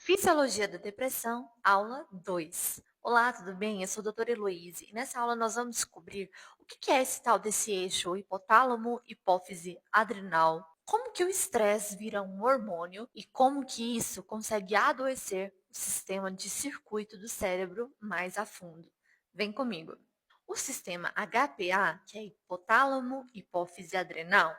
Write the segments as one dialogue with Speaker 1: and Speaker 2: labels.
Speaker 1: Fisiologia da depressão, aula 2. Olá, tudo bem? Eu sou a doutora Heloíse e nessa aula nós vamos descobrir o que é esse tal desse eixo hipotálamo, hipófise, adrenal, como que o estresse vira um hormônio e como que isso consegue adoecer o sistema de circuito do cérebro mais a fundo. Vem comigo. O sistema HPA, que é hipotálamo, hipófise adrenal,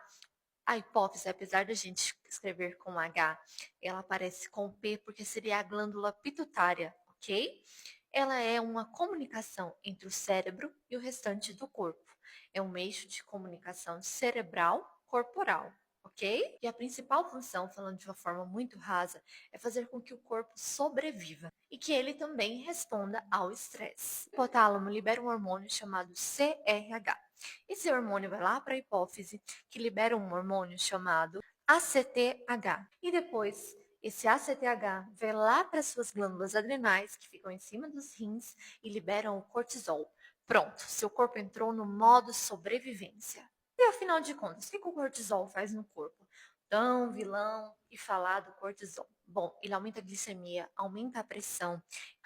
Speaker 1: a hipófise, apesar da gente escrever com H, ela aparece com P porque seria a glândula pituitária, ok? Ela é uma comunicação entre o cérebro e o restante do corpo. É um eixo de comunicação cerebral-corporal, ok? E a principal função, falando de uma forma muito rasa, é fazer com que o corpo sobreviva e que ele também responda ao estresse. O hipotálamo libera um hormônio chamado CRH. Esse hormônio vai lá para a hipófise, que libera um hormônio chamado ACTH. E depois, esse ACTH vai lá para suas glândulas adrenais, que ficam em cima dos rins, e liberam o cortisol. Pronto, seu corpo entrou no modo sobrevivência. E afinal de contas, o que o cortisol faz no corpo? Tão vilão e falado cortisol. Bom, ele aumenta a glicemia, aumenta a pressão,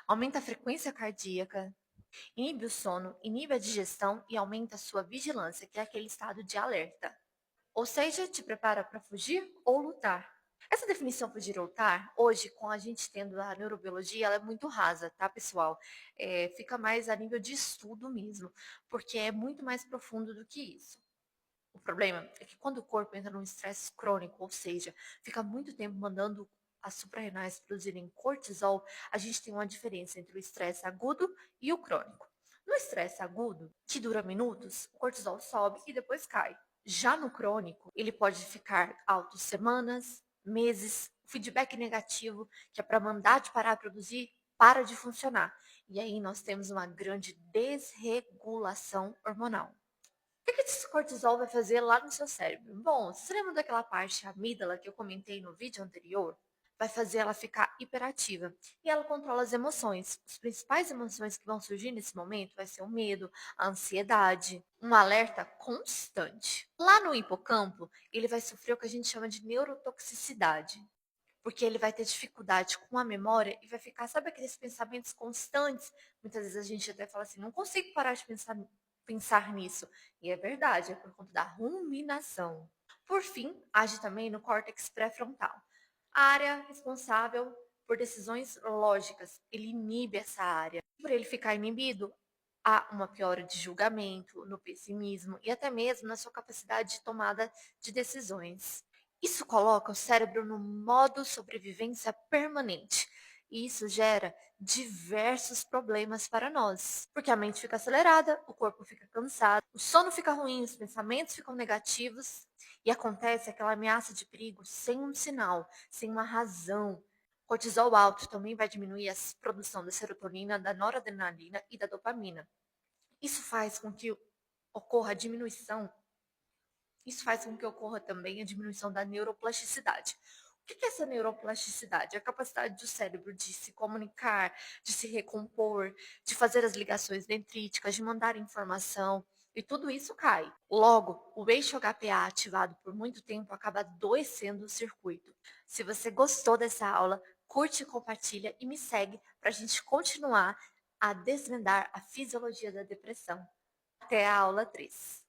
Speaker 1: aumenta a frequência cardíaca, inibe o sono, inibe a digestão e aumenta a sua vigilância, que é aquele estado de alerta. Ou seja, te prepara para fugir ou lutar. Essa definição fugir ou lutar, hoje, com a gente tendo a neurobiologia, ela é muito rasa, tá, pessoal? Fica mais a nível de estudo mesmo, porque é muito mais profundo do que isso. O problema é que quando o corpo entra num estresse crônico, ou seja, fica muito tempo mandando as suprarrenais produzirem cortisol, a gente tem uma diferença entre o estresse agudo e o crônico. No estresse agudo, que dura minutos, o cortisol sobe e depois cai. Já no crônico, ele pode ficar alto semanas, meses, o feedback negativo, que é para mandar de parar de produzir, para de funcionar. E aí nós temos uma grande desregulação hormonal. O que esse cortisol vai fazer lá no seu cérebro? Bom, você lembra daquela parte amígdala que eu comentei no vídeo anterior? Vai fazer ela ficar hiperativa e ela controla as emoções. As principais emoções que vão surgir nesse momento vai ser o medo, a ansiedade, um alerta constante. Lá no hipocampo, ele vai sofrer o que a gente chama de neurotoxicidade, porque ele vai ter dificuldade com a memória e vai ficar, sabe aqueles pensamentos constantes? Muitas vezes a gente até fala assim, não consigo parar de pensar nisso. E é verdade, é por conta da ruminação. Por fim, age também no córtex pré-frontal, a área responsável por decisões lógicas. Ele inibe essa área. Por ele ficar inibido, há uma piora de julgamento, no pessimismo e até mesmo na sua capacidade de tomada de decisões. Isso coloca o cérebro no modo sobrevivência permanente. E isso gera diversos problemas para nós. Porque a mente fica acelerada, o corpo fica cansado, o sono fica ruim, os pensamentos ficam negativos e acontece aquela ameaça de perigo sem um sinal, sem uma razão. Cortisol alto também vai diminuir a produção da serotonina, da noradrenalina e da dopamina. Isso faz com que ocorra a diminuição Isso faz com que ocorra também a diminuição da neuroplasticidade. O que é essa neuroplasticidade? É a capacidade do cérebro de se comunicar, de se recompor, de fazer as ligações dendríticas, de mandar informação. E tudo isso cai. Logo, o eixo HPA ativado por muito tempo acaba adoecendo o circuito. Se você gostou dessa aula, curte, compartilha e me segue para a gente continuar a desvendar a fisiologia da depressão. Até a aula 3.